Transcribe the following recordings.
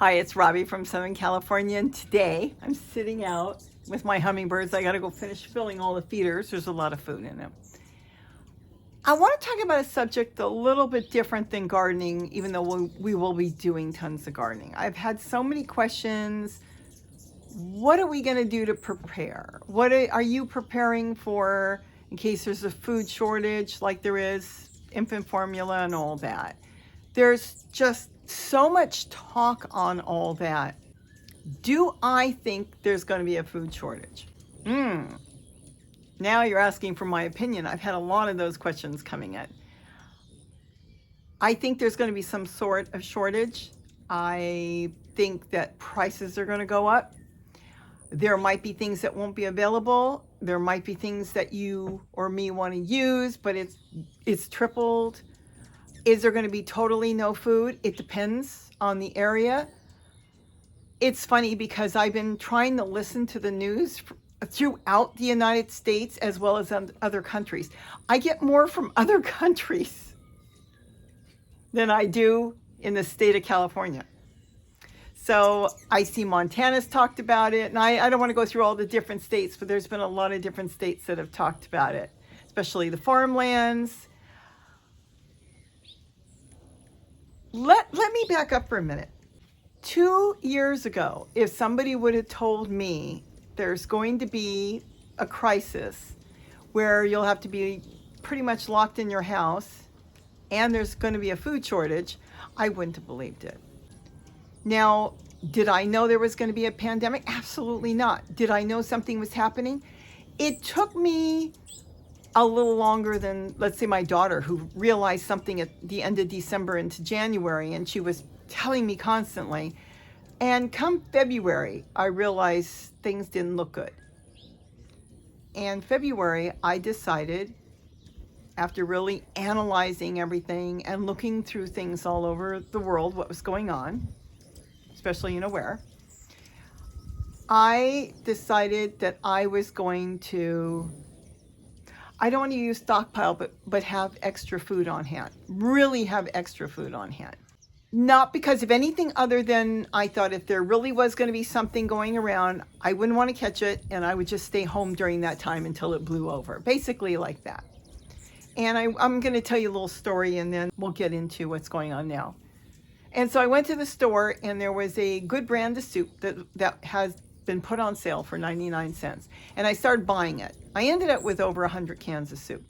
Hi, it's Robbie from Southern California, and today I'm sitting out with my hummingbirds. I gotta go finish filling all the feeders. There's a lot of food in them. I want to talk about a subject a little bit different than gardening, even though we will be doing tons of gardening. I've had so many questions. What are we gonna do to prepare? What are you preparing for in case there's a food shortage like there is, infant formula and all that? There's just so much talk on all that. Do I think there's going to be a food shortage? Now you're asking for my opinion. I've had a lot of those questions coming in. I think there's going to be some sort of shortage. I think that prices are going to go up. There might be things that won't be available. There might be things that you or me want to use, but it's tripled. Is there going to be totally no food? It depends on the area. It's funny because I've been trying to listen to the news throughout the United States as well as other countries. I get more from other countries than I do in the state of California. So I see Montana's talked about it, and I don't want to go through all the different states, but there's been a lot of different states that have talked about it, especially the farmlands. Let me back up for a minute. 2 years ago, if somebody would have told me there's going to be a crisis where you'll have to be pretty much locked in your house and there's going to be a food shortage, I wouldn't have believed it. Now, did I know there was going to be a pandemic? Absolutely not. Did I know something was happening? It took me a little longer than, let's say, my daughter, who realized something at the end of December into January, and she was telling me constantly. And come February, I realized things didn't look good. And February, I decided, after really analyzing everything and looking through things all over the world, what was going on, especially where, I decided that I was going to, I don't want to use stockpile, but have extra food on hand. Really have extra food on hand. Not because of anything other than I thought if there really was going to be something going around, I wouldn't want to catch it, and I would just stay home during that time until it blew over. Basically like that. And I'm going to tell you a little story, and then we'll get into what's going on now. And so I went to the store, and there was a good brand of soup that has been put on sale for 99 cents. And I started buying it. I ended up with over 100 cans of soup.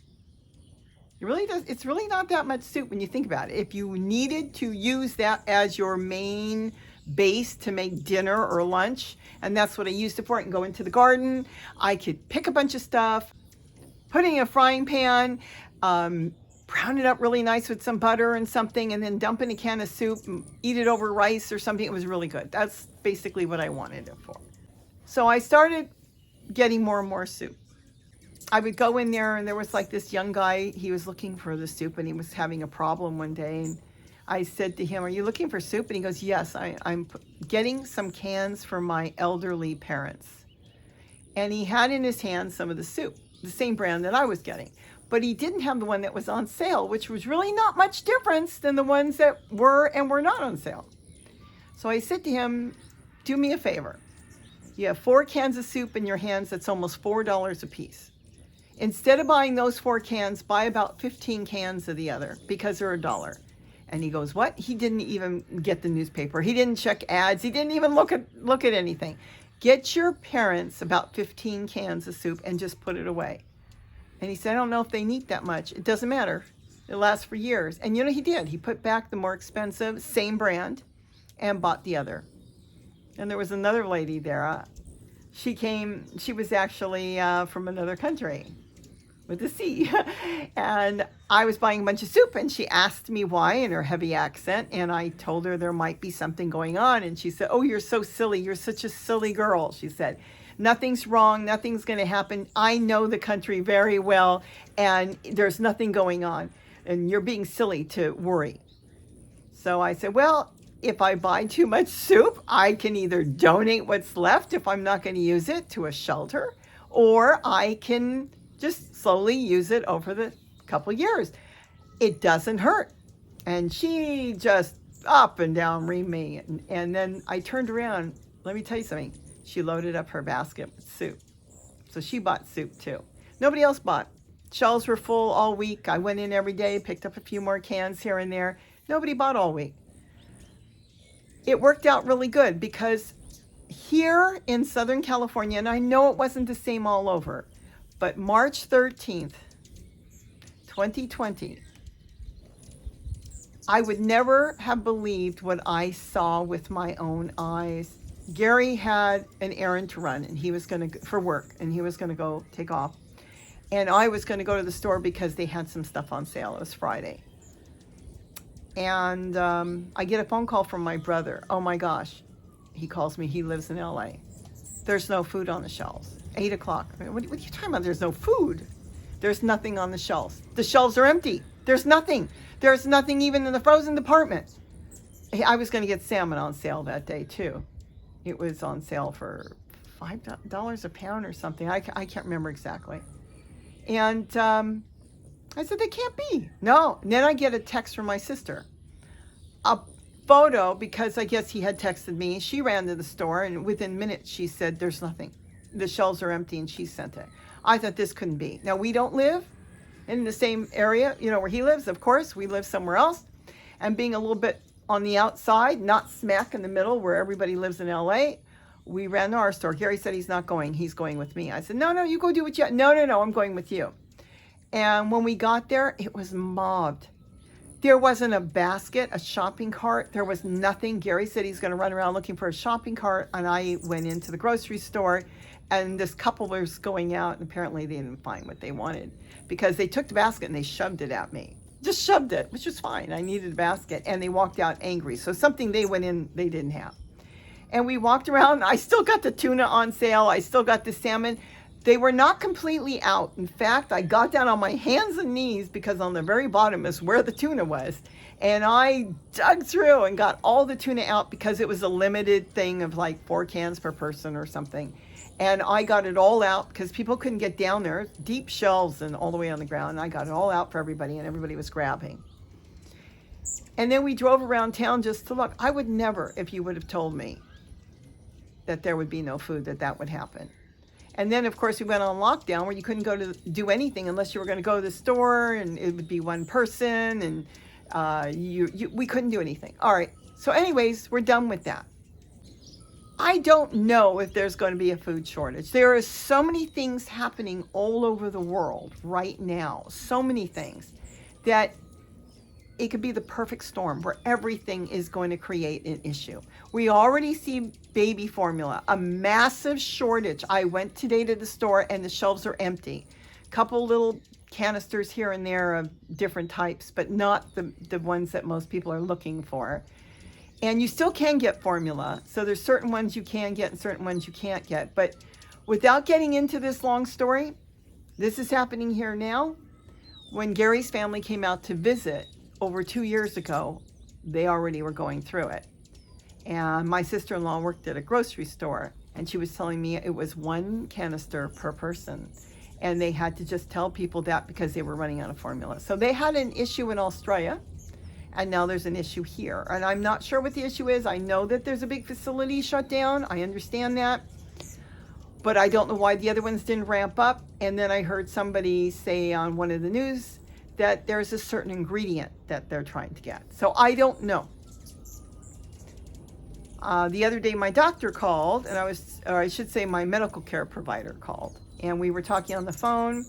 It's really not that much soup when you think about it. If you needed to use that as your main base to make dinner or lunch, and that's what I used it for, I can go into the garden, I could pick a bunch of stuff, put it in a frying pan, brown it up really nice with some butter and something, and then dump in a can of soup and eat it over rice or something. It was really good. That's basically what I wanted it for. So I started getting more and more soup. I would go in there, and there was like this young guy, he was looking for the soup, and he was having a problem one day. And I said to him, "Are you looking for soup?" And he goes, "Yes, I'm getting some cans for my elderly parents." And he had in his hand some of the soup, the same brand that I was getting. But he didn't have the one that was on sale, which was really not much difference than the ones that were and were not on sale. So I said to him, "Do me a favor. You have 4 cans of soup in your hands. That's almost $4 a piece. Instead of buying those 4 cans, buy about 15 cans of the other because they're $1. And he goes, "What?" He didn't even get the newspaper. He didn't check ads. He didn't even look at anything. "Get your parents about 15 cans of soup and just put it away." And he said, "I don't know if they need that much. It doesn't matter. It lasts for years." And he did. He put back the more expensive, same brand, and bought the other. And there was another lady there. She was actually from another country with a C. And I was buying a bunch of soup, and she asked me why in her heavy accent, and I told her there might be something going on. And she said, "Oh, you're so silly. You're such a silly girl," she said. "Nothing's wrong. Nothing's going to happen. I know the country very well, and there's nothing going on. And you're being silly to worry." So I said, "Well, if I buy too much soup, I can either donate what's left if I'm not going to use it to a shelter, or I can just slowly use it over the couple years. It doesn't hurt." And she just up and down, read me. And then I turned around. Let me tell you something. She loaded up her basket with soup. So she bought soup too. Nobody else bought. Shelves were full all week. I went in every day, picked up a few more cans here and there. Nobody bought all week. It worked out really good because here in Southern California, and I know it wasn't the same all over, but March 13th, 2020, I would never have believed what I saw with my own eyes. Gary had an errand to run, and he was going to for work, and he was going to go take off. And I was going to go to the store because they had some stuff on sale. It was Friday. And I get a phone call from my brother. Oh my gosh. He calls me. He lives in LA. There's no food on the shelves. 8 o'clock. What are you talking about? There's no food. There's nothing on the shelves. The shelves are empty. There's nothing. There's nothing even in the frozen department. I was going to get salmon on sale that day too. It was on sale for $5 a pound or something. I can't remember exactly. And I said, they can't be. No. And then I get a text from my sister. A photo, because I guess he had texted me. She ran to the store, and within minutes she said, there's nothing. The shelves are empty, and she sent it. I thought this couldn't be. Now, we don't live in the same area, where he lives. Of course, we live somewhere else. And being a little bit on the outside, not smack in the middle where everybody lives in LA, we ran to our store. Gary said he's not going. He's going with me. I said, no, you go do what you... No, I'm going with you. And when we got there, it was mobbed. There wasn't a basket, a shopping cart. There was nothing. Gary said he's going to run around looking for a shopping cart. And I went into the grocery store, and this couple was going out, and apparently they didn't find what they wanted because they took the basket and they shoved it at me. Just shoved it, which was fine. I needed a basket, and they walked out angry. So something they went in they didn't have. And we walked around. I still got the tuna on sale. I still got the salmon. They were not completely out. In fact, I got down on my hands and knees because on the very bottom is where the tuna was. And I dug through and got all the tuna out because it was a limited thing of like 4 cans per person or something. And I got it all out because people couldn't get down there. Deep shelves and all the way on the ground. And I got it all out for everybody, and everybody was grabbing. And then we drove around town just to look. I would never, if you would have told me that there would be no food, that would happen. And then, of course, we went on lockdown where you couldn't go to do anything unless you were going to go to the store, and it would be one person, and we couldn't do anything. All right. So anyways, we're done with that. I don't know if there's going to be a food shortage. There are so many things happening all over the world right now, so many things, that it could be the perfect storm where everything is going to create an issue. We already see baby formula, a massive shortage. I went today to the store and the shelves are empty. Couple little canisters here and there of different types, but not the ones that most people are looking for. And you still can get formula. So there's certain ones you can get and certain ones you can't get. But without getting into this long story, this is happening here now. When Gary's family came out to visit over 2 years ago, they already were going through it. And my sister-in-law worked at a grocery store, and she was telling me it was 1 canister per person. And they had to just tell people that because they were running out of formula. So they had an issue in Australia, and now there's an issue here. And I'm not sure what the issue is. I know that there's a big facility shut down. I understand that. But I don't know why the other ones didn't ramp up. And then I heard somebody say on one of the news that there's a certain ingredient that they're trying to get. So I don't know. The other day my doctor called, and I should say my medical care provider called. And we were talking on the phone,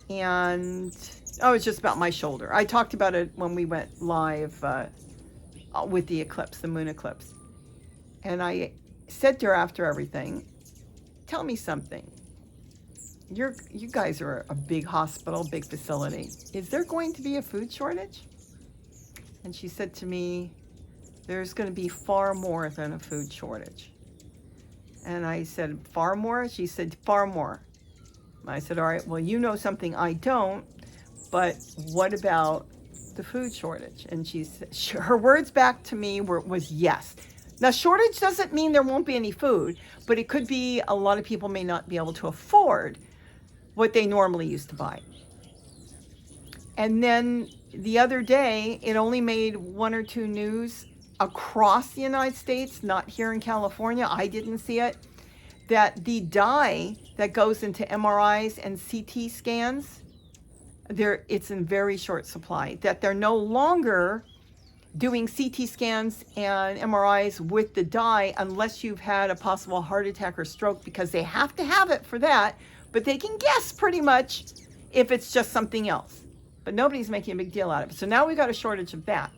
and it's just about my shoulder. I talked about it when we went live with the eclipse, the moon eclipse. And I said to her after everything, tell me something. You guys are a big hospital, big facility. Is there going to be a food shortage? And she said to me, there's going to be far more than a food shortage. And I said, far more? She said, far more. I said, all right, well, you know something I don't, but what about the food shortage? And her words back to me was yes. Now, shortage doesn't mean there won't be any food, but it could be a lot of people may not be able to afford what they normally used to buy. And then the other day, it only made 1 or 2 news across the United States, not here in California, I didn't see it, that the dye that goes into MRIs and CT scans, it's in very short supply, that they're no longer doing CT scans and MRIs with the dye unless you've had a possible heart attack or stroke, because they have to have it for that, but they can guess pretty much if it's just something else. But nobody's making a big deal out of it. So now we've got a shortage of that.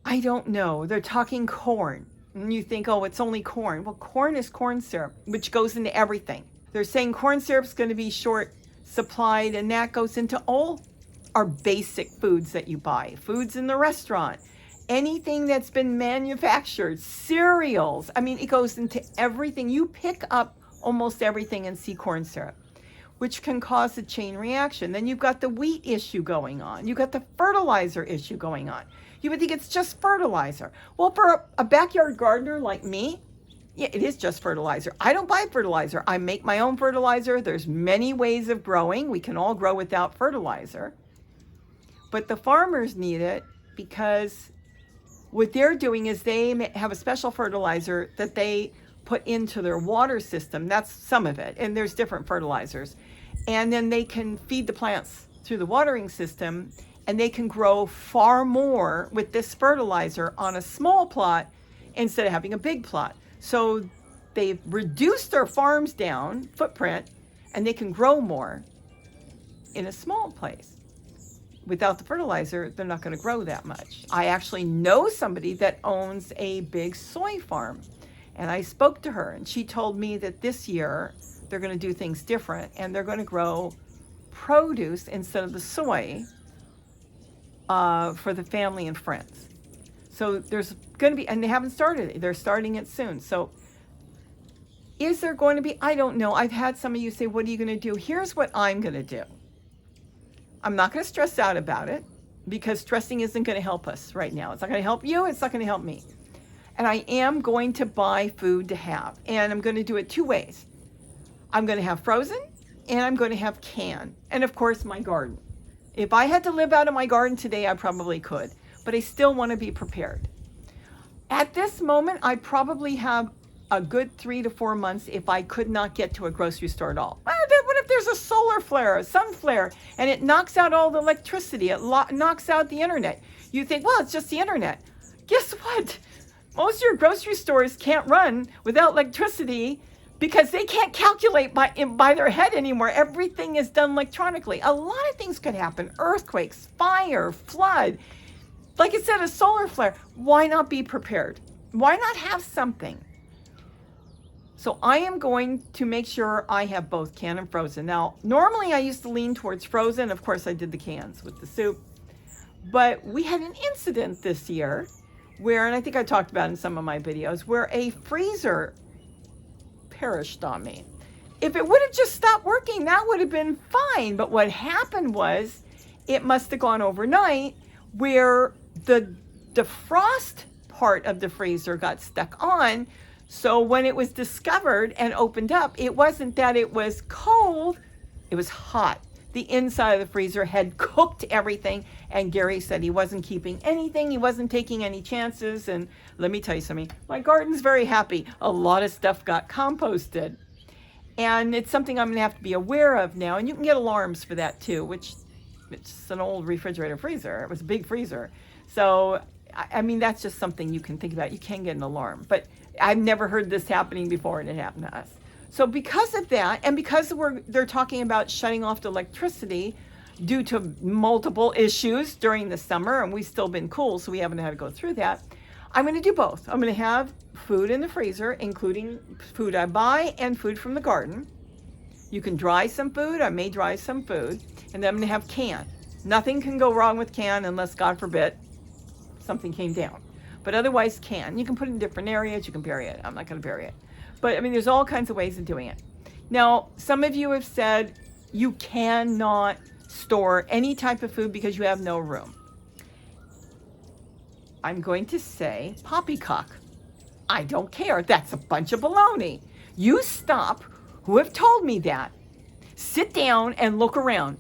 I don't know. They're talking corn. And you think, oh, it's only corn. Well, corn is corn syrup, which goes into everything. They're saying corn syrup's going to be short supplied, and that goes into all our basic foods that you buy. Foods in the restaurant. Anything that's been manufactured. Cereals. I mean, it goes into everything. You pick up almost everything and see corn syrup, which can cause a chain reaction. Then you've got the wheat issue going on. You've got the fertilizer issue going on. You would think it's just fertilizer. Well, for a backyard gardener like me, yeah, it is just fertilizer. I don't buy fertilizer. I make my own fertilizer. There's many ways of growing. We can all grow without fertilizer. But the farmers need it because what they're doing is they have a special fertilizer that they put into their water system. That's some of it. And there's different fertilizers. And then they can feed the plants through the watering system, and they can grow far more with this fertilizer on a small plot instead of having a big plot. So they've reduced their farms down, footprint, and they can grow more in a small place. Without the fertilizer, they're not going to grow that much. I actually know somebody that owns a big soy farm. And I spoke to her, and she told me that this year they're going to do things different, and they're going to grow produce instead of the soy for the family and friends. So there's going to be, and they haven't started it. They're starting it soon. So is there going to be, I don't know. I've had some of you say, what are you going to do? Here's what I'm going to do. I'm not going to stress out about it, because stressing isn't going to help us right now. It's not going to help you. It's not going to help me. And I am going to buy food to have. And I'm going to do it two ways. I'm going to have frozen, and I'm going to have canned. And of course, my garden. If I had to live out of my garden today, I probably could. But I still want to be prepared. At this moment, I probably have a good 3 to 4 months if I could not get to a grocery store at all. What if there's a solar flare, a sun flare, and it knocks out all the electricity? It knocks out the internet. You think, well, it's just the internet. Guess what? Most of your grocery stores can't run without electricity because they can't calculate by their head anymore. Everything is done electronically. A lot of things could happen. Earthquakes, fire, flood. Like I said, a solar flare. Why not be prepared? Why not have something? So I am going to make sure I have both canned and frozen. Now, normally I used to lean towards frozen. Of course, I did the cans with the soup. But we had an incident this year where, and I think I talked about it in some of my videos, where a freezer perished on me. If it would have just stopped working, that would have been fine. But what happened was it must have gone overnight where the defrost part of the freezer got stuck on. So when it was discovered and opened up, it wasn't that it was cold, it was hot. The inside of the freezer had cooked everything, and Gary said he wasn't keeping anything, he wasn't taking any chances. And let me tell you something, my garden's very happy. A lot of stuff got composted. And it's something I'm gonna have to be aware of now, and you can get alarms for that too, which it's an old refrigerator freezer. It was a big freezer. So, I mean, that's just something you can think about. You can get an alarm, but I've never heard this happening before, and it happened to us. So because of that, and because they're talking about shutting off the electricity due to multiple issues during the summer, and we've still been cool, so we haven't had to go through that, I'm going to do both. I'm going to have food in the freezer, including food I buy and food from the garden. You can dry some food. I may dry some food. And then I'm going to have canned. Nothing can go wrong with canned unless, God forbid, something came down. But otherwise, canned. You can put it in different areas. You can bury it. I'm not going to bury it. But, I mean, there's all kinds of ways of doing it. Now, some of you have said you cannot store any type of food because you have no room. I'm going to say poppycock. I don't care. That's a bunch of baloney. You stop who have told me that. Sit down and look around.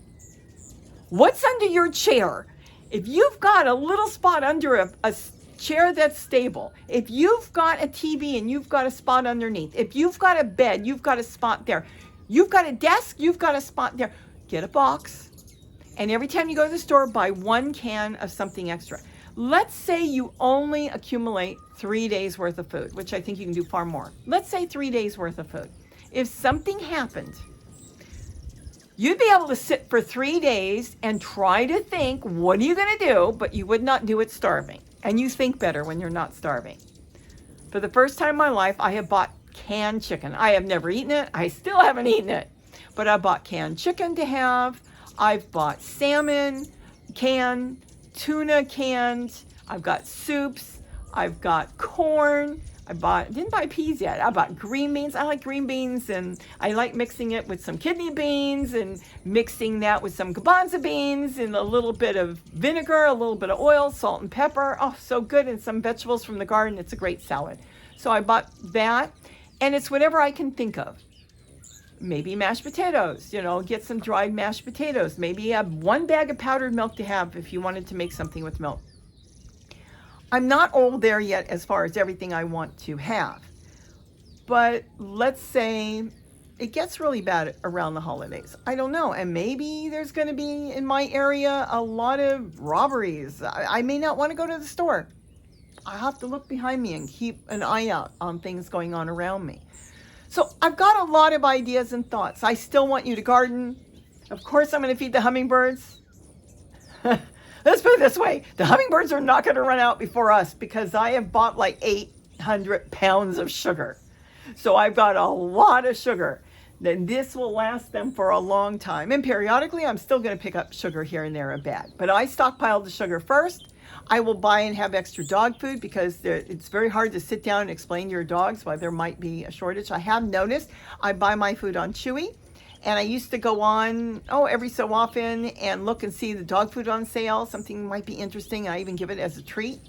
What's under your chair? If you've got a little spot under a chair that's stable. If you've got a TV and you've got a spot underneath, if you've got a bed, you've got a spot there. You've got a desk, you've got a spot there. Get a box. And every time you go to the store, buy 1 can of something extra. Let's say you only accumulate 3 days worth of food, which I think you can do far more. Let's say 3 days worth of food. If something happened, you'd be able to sit for 3 days and try to think, what are you going to do? But you would not do it starving. And you think better when you're not starving. For the first time in my life, I have bought canned chicken. I have never eaten it. I still haven't eaten it. But I bought canned chicken to have. I've bought salmon canned, tuna canned. I've got soups. I've got corn. Didn't buy peas yet. I bought green beans. I like green beans, and I like mixing it with some kidney beans and mixing that with some garbanzo beans and a little bit of vinegar, a little bit of oil, salt and pepper. Oh, so good. And some vegetables from the garden. It's a great salad. So I bought that, and it's whatever I can think of. Maybe mashed potatoes, get some dried mashed potatoes. Maybe you have 1 bag of powdered milk to have if you wanted to make something with milk. I'm not all there yet as far as everything I want to have. But let's say it gets really bad around the holidays. I don't know. And maybe there's going to be in my area a lot of robberies. I may not want to go to the store. I have to look behind me and keep an eye out on things going on around me. So I've got a lot of ideas and thoughts. I still want you to garden. Of course, I'm going to feed the hummingbirds. Let's put it this way. The hummingbirds are not going to run out before us because I have bought like 800 pounds of sugar. So I've got a lot of sugar. Then this will last them for a long time. And periodically, I'm still going to pick up sugar here and there a bag. But I stockpiled the sugar first. I will buy and have extra dog food because it's very hard to sit down and explain to your dogs why there might be a shortage. I have noticed I buy my food on Chewy. And I used to go on, every so often and look and see the dog food on sale. Something might be interesting. I even give it as a treat.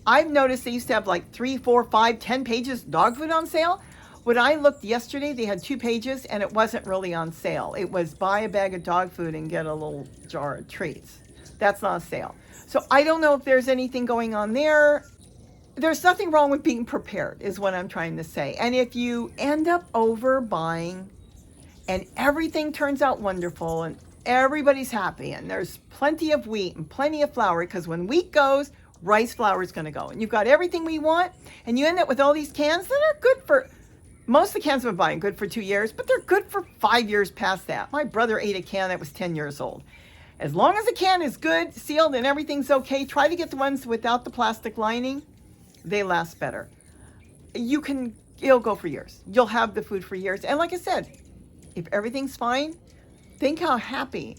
I've noticed they used to have like 3, 4, 5, 10 pages dog food on sale. When I looked yesterday, they had 2 pages and it wasn't really on sale. It was buy a bag of dog food and get a little jar of treats. That's not a sale. So I don't know if there's anything going on there. There's nothing wrong with being prepared is what I'm trying to say. And if you end up overbuying, and everything turns out wonderful and everybody's happy and there's plenty of wheat and plenty of flour, because when wheat goes, rice flour is going to go. And you've got everything we want and you end up with all these cans that are good for, most of the cans I've been buying good for 2 years, but they're good for 5 years past that. My brother ate a can that was 10 years old. As long as the can is good, sealed, and everything's okay, try to get the ones without the plastic lining. They last better. It'll go for years. You'll have the food for years. And like I said, if everything's fine, think how happy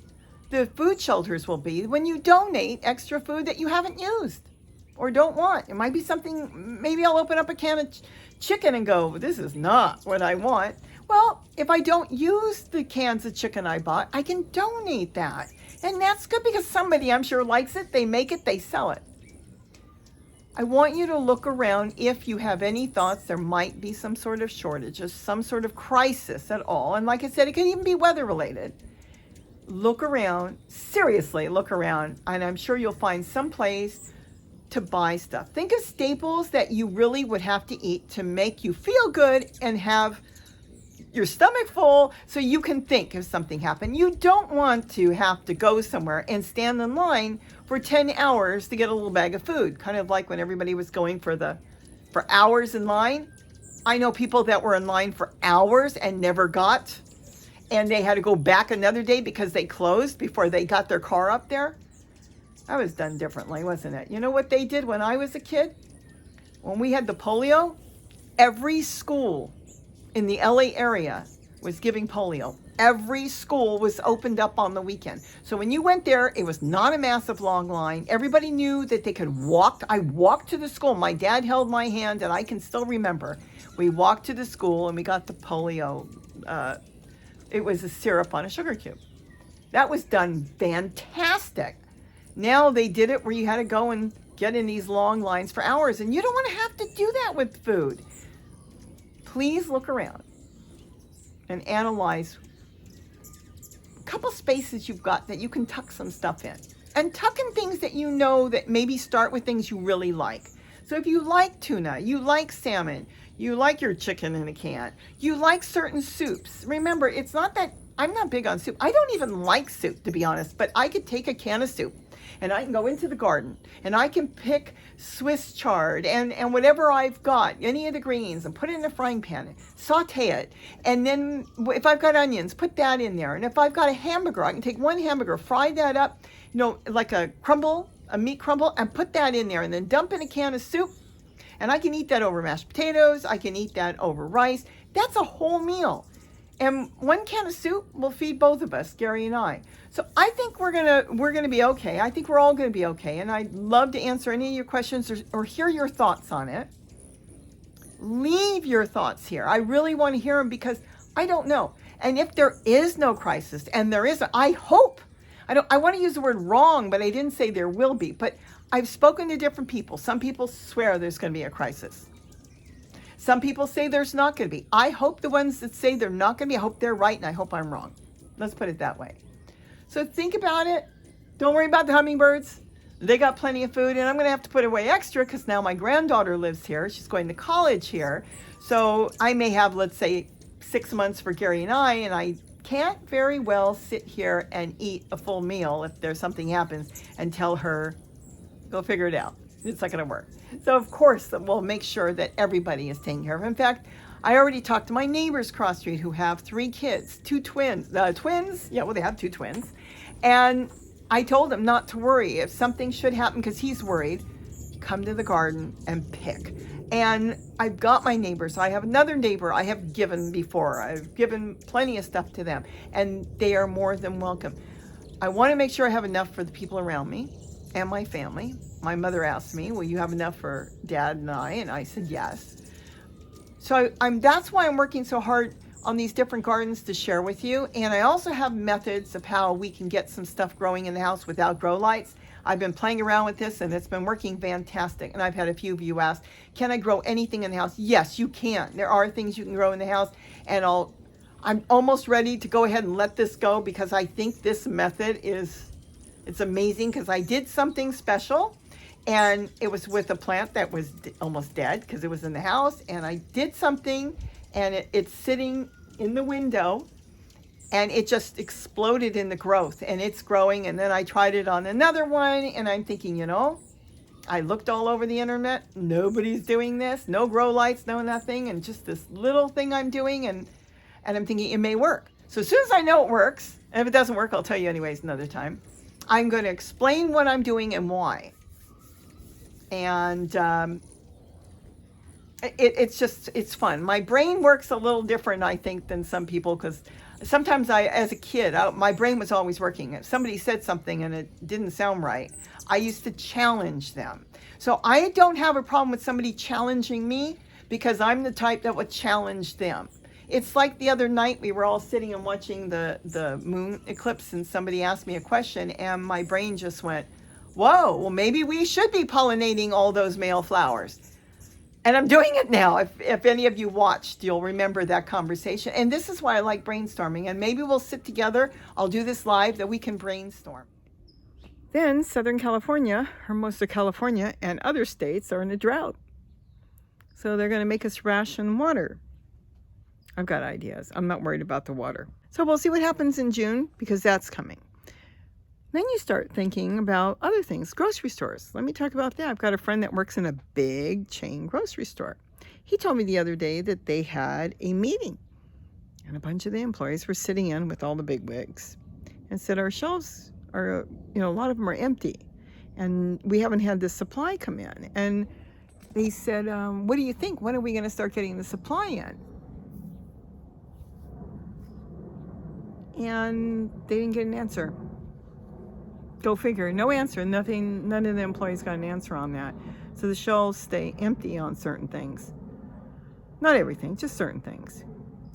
the food shelters will be when you donate extra food that you haven't used or don't want. It might be something, maybe I'll open up a can of chicken and go, this is not what I want. Well, if I don't use the cans of chicken I bought, I can donate that. And that's good because somebody, I'm sure, likes it. They make it, they sell it. I want you to look around if you have any thoughts there might be some sort of shortage or some sort of crisis at all. And like I said, it could even be weather related. Look around, seriously look around, and I'm sure you'll find some place to buy stuff. Think of staples that you really would have to eat to make you feel good and have your stomach full so you can think if something happened. You don't want to have to go somewhere and stand in line for 10 hours to get a little bag of food, kind of like when everybody was going for hours in line. I know people that were in line for hours and never got, and they had to go back another day because they closed before they got their car up there. That was done differently, wasn't it? You know what they did when I was a kid? When we had the polio, every school in the LA area was giving polio. Every school was opened up on the weekend. So when you went there, it was not a massive long line. Everybody knew that they could walk. I walked to the school. My dad held my hand, and I can still remember. We walked to the school, and we got the polio. It was a syrup on a sugar cube. That was done fantastic. Now they did it where you had to go and get in these long lines for hours, and you don't want to have to do that with food. Please look around and analyze a couple spaces you've got that you can tuck some stuff in. And tuck in things that you know that maybe start with things you really like. So if you like tuna, you like salmon, you like your chicken in a can, you like certain soups. Remember, it's not that I'm not big on soup. I don't even like soup, to be honest, but I could take a can of soup and I can go into the garden and I can pick Swiss chard and whatever I've got, any of the greens, and put it in a frying pan, saute it. And then if I've got onions, put that in there. And if I've got a hamburger, I can take one hamburger, fry that up, like a crumble, a meat crumble, and put that in there and then dump in a can of soup. And I can eat that over mashed potatoes. I can eat that over rice. That's a whole meal. And one can of soup will feed both of us, Gary and I. So I think we're gonna be okay. I think we're all gonna be okay. And I'd love to answer any of your questions or hear your thoughts on it. Leave your thoughts here. I really want to hear them because I don't know. And if there is no crisis, and there isn't, I hope. I want to use the word wrong, but I didn't say there will be. But I've spoken to different people. Some people swear there's going to be a crisis. Some people say there's not going to be. I hope the ones that say they're not going to be, I hope they're right, and I hope I'm wrong. Let's put it that way. So think about it. Don't worry about the hummingbirds. They got plenty of food, and I'm going to have to put away extra because now my granddaughter lives here. She's going to college here. So I may have, let's say, 6 months for Gary and I can't very well sit here and eat a full meal if there's something happens and tell her, go figure it out. It's not going to work. So of course we'll make sure that everybody is taken care of. In fact, I already talked to my neighbors across the street who have 3 kids, 2 twins. Twins? Yeah, well, they have 2 twins. And I told them not to worry. If something should happen, because he's worried, come to the garden and pick. And I've got my neighbors. I have another neighbor I have given before. I've given plenty of stuff to them, and they are more than welcome. I want to make sure I have enough for the people around me and my family. My mother asked me, will you have enough for Dad and I? And I said yes. So that's why I'm working so hard on these different gardens to share with you. And I also have methods of how we can get some stuff growing in the house without grow lights. I've been playing around with this and it's been working fantastic. And I've had a few of you ask, can I grow anything in the house? Yes, you can. There are things you can grow in the house, and I'm almost ready to go ahead and let this go because I think this method it's amazing because I did something special, and it was with a plant that was almost dead because it was in the house, and I did something and it's sitting in the window and it just exploded in the growth, and it's growing. And then I tried it on another one, and I'm thinking, I looked all over the internet. Nobody's doing this. No grow lights, no nothing. And just this little thing I'm doing. And I'm thinking it may work. So as soon as I know it works, and if it doesn't work, I'll tell you anyways another time. I'm going to explain what I'm doing and why. And it's fun. My brain works a little different, I think, than some people, because sometimes as a kid, my brain was always working. If somebody said something and it didn't sound right, I used to challenge them. So I don't have a problem with somebody challenging me because I'm the type that would challenge them. It's like the other night we were all sitting and watching the moon eclipse, and somebody asked me a question and my brain just went, whoa, well, maybe we should be pollinating all those male flowers. And I'm doing it now. If any of you watched, you'll remember that conversation. And this is why I like brainstorming. And maybe we'll sit together. I'll do this live that we can brainstorm. Then Southern California, or most of California and other states, are in a drought. So they're going to make us ration water. I've got ideas. I'm not worried about the water. So we'll see what happens in June, because that's coming. Then you start thinking about other things. Grocery stores. Let me talk about that. I've got a friend that works in a big chain grocery store. He told me the other day that they had a meeting, and a bunch of the employees were sitting in with all the bigwigs and said, our shelves are, a lot of them are empty, and we haven't had the supply come in. And they said, what do you think? When are we going to start getting the supply in? And they didn't get an answer. Go figure. No answer. Nothing. None of the employees got an answer on that. So the shelves stay empty on certain things. Not everything, just certain things.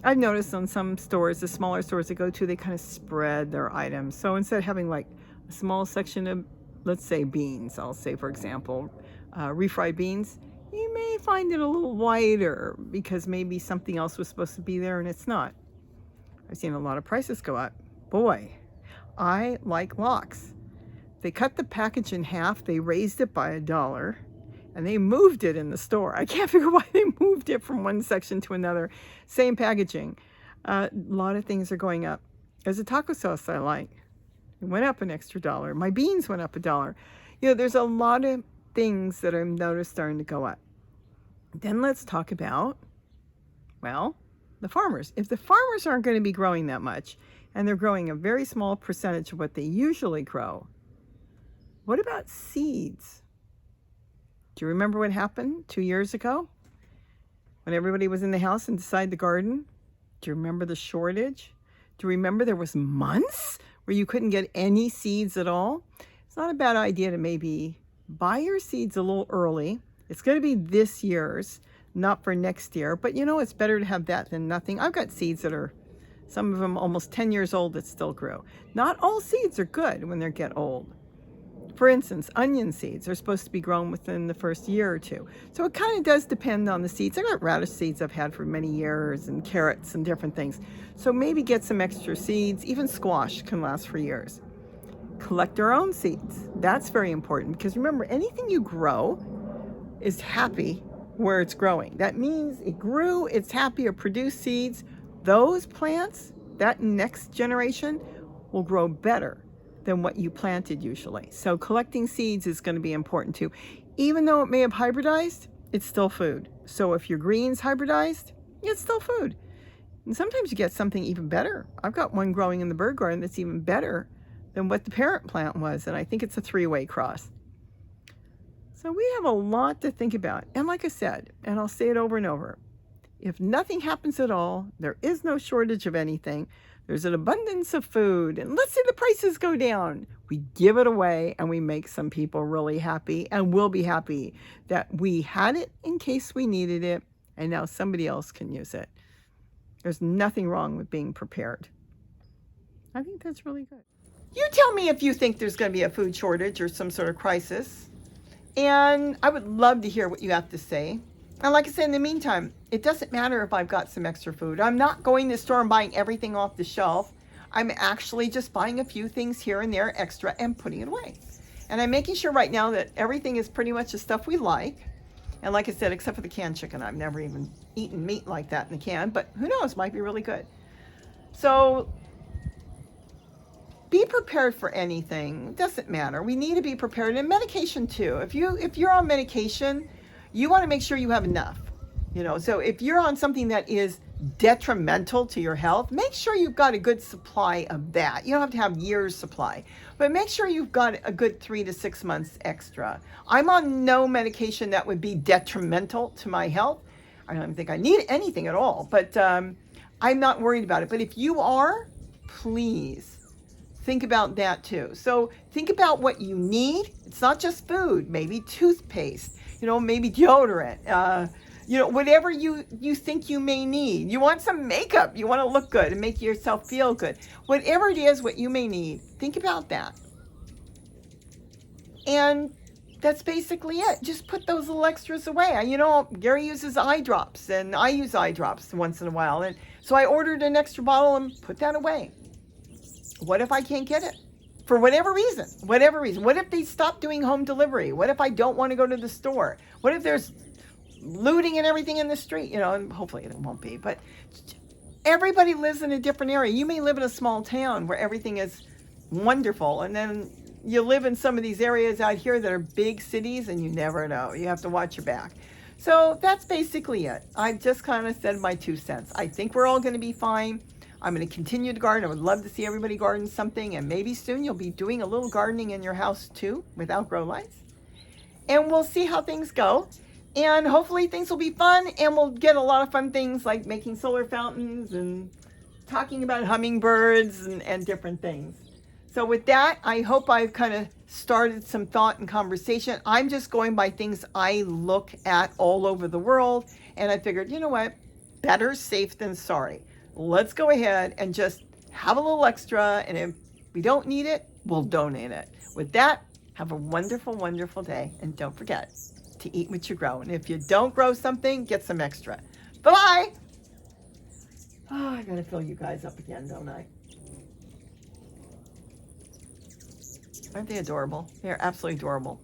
I've noticed on some stores, the smaller stores I go to, they kind of spread their items. So instead of having like a small section of, let's say, beans, I'll say, for example, refried beans, you may find it a little wider because maybe something else was supposed to be there and it's not. I've seen a lot of prices go up. Boy, I like lox. They cut the package in half. They raised it by $1, And they moved it in the store. I can't figure why they moved it from one section to another. Same packaging. A lot of things are going up. There's a taco sauce I like. It went up an extra $1. My beans went up $1. You know, there's a lot of things that I've noticed starting to go up. Then let's talk about, well, the farmers. If the farmers aren't going to be growing that much, and they're growing a very small percentage of what they usually grow, what about seeds? Do you remember what happened 2 years ago when everybody was in the house and decided to garden? Do you remember the shortage? Do you remember there was months where you couldn't get any seeds at all? It's not a bad idea to maybe buy your seeds a little early. It's going to be this year's, not for next year. But you know, it's better to have that than nothing. I've got seeds that are, some of them almost 10 years old that still grew. Not all seeds are good when they get old. For instance, onion seeds are supposed to be grown within the first year or two. So it kind of does depend on the seeds. I've got radish seeds I've had for many years, and carrots and different things. So maybe get some extra seeds. Even squash can last for years. Collect our own seeds. That's very important, because remember, anything you grow is happy where it's growing. That means it grew, it's happy, or produced seeds. Those plants, that next generation, will grow better than what you planted usually. So collecting seeds is going to be important too. Even though it may have hybridized, it's still food. So if your greens hybridized, it's still food. And sometimes you get something even better. I've got one growing in the bird garden that's even better than what the parent plant was, and I think it's a 3-way cross. So we have a lot to think about. And like I said, and I'll say it over and over, if nothing happens at all, there is no shortage of anything. There's an abundance of food, and let's say the prices go down. We give it away, and we make some people really happy, and we'll be happy that we had it in case we needed it, and now somebody else can use it. There's nothing wrong with being prepared. I think that's really good. You tell me if you think there's going to be a food shortage or some sort of crisis, and I would love to hear what you have to say. And like I said, in the meantime, it doesn't matter if I've got some extra food. I'm not going to the store and buying everything off the shelf. I'm actually just buying a few things here and there extra and putting it away. And I'm making sure right now that everything is pretty much the stuff we like. And like I said, except for the canned chicken, I've never even eaten meat like that in the can, but who knows, might be really good. So be prepared for anything. It doesn't matter. We need to be prepared. And medication too. If you're on medication, you want to make sure you have enough. You know, so if you're on something that is detrimental to your health, make sure you've got a good supply of that. You don't have to have years supply, but make sure you've got a good 3 to 6 months extra. I'm on no medication that would be detrimental to my health. I don't even think I need anything at all, but I'm not worried about it. But if you are, please think about that too. So think about what you need. It's not just food, maybe toothpaste, you know, maybe deodorant, you know, whatever you think you may need. You want some makeup, you want to look good and make yourself feel good. Whatever it is, what you may need, think about that. And that's basically it. Just put those little extras away. You know, Gary uses eye drops, and I use eye drops once in a while. And so I ordered an extra bottle and put that away. What if I can't get it? For whatever reason. What if they stop doing home delivery? What if I don't want to go to the store? What if there's looting and everything in the street? You know, and hopefully it won't be. But everybody lives in a different area. You may live in a small town where everything is wonderful. And then you live in some of these areas out here that are big cities, and you never know. You have to watch your back. So that's basically it. I just kind of said my 2 cents. I think we're all going to be fine. I'm going to continue to garden. I would love to see everybody garden something, and maybe soon you'll be doing a little gardening in your house too without grow lights. And we'll see how things go. And hopefully things will be fun, and we'll get a lot of fun things like making solar fountains and talking about hummingbirds and different things. So with that, I hope I've kind of started some thought and conversation. I'm just going by things I look at all over the world, and I figured, you know what, better safe than sorry. Let's go ahead and just have a little extra, and if we don't need it, we'll donate it. With that, have a wonderful, wonderful day, and don't forget to eat what you grow. And if you don't grow something, get some extra. Bye-bye! Oh, I gotta fill you guys up again, don't I? Aren't they adorable? They're absolutely adorable.